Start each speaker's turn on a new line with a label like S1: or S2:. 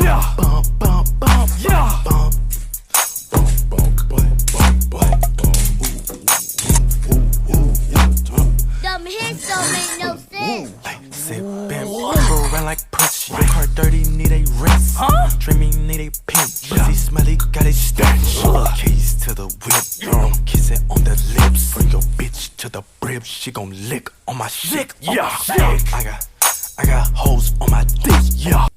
S1: Yeah.
S2: Bump, bump, bump,
S1: Yeah.
S2: bump. Bump, bump, bump, bump, bump, bump.
S3: Dumb hits don't make no sense.
S2: Like sippin', go around like Prince. Your car dirty, need a rinse. Dreaming, need a pimp. Pussy smelly, got it stench. Keys to the whip, kissing on the lips. Bring your bitch to the crib, she gon' lick on my shit.
S1: Yeah.
S2: I got hoes on my dick. Yeah.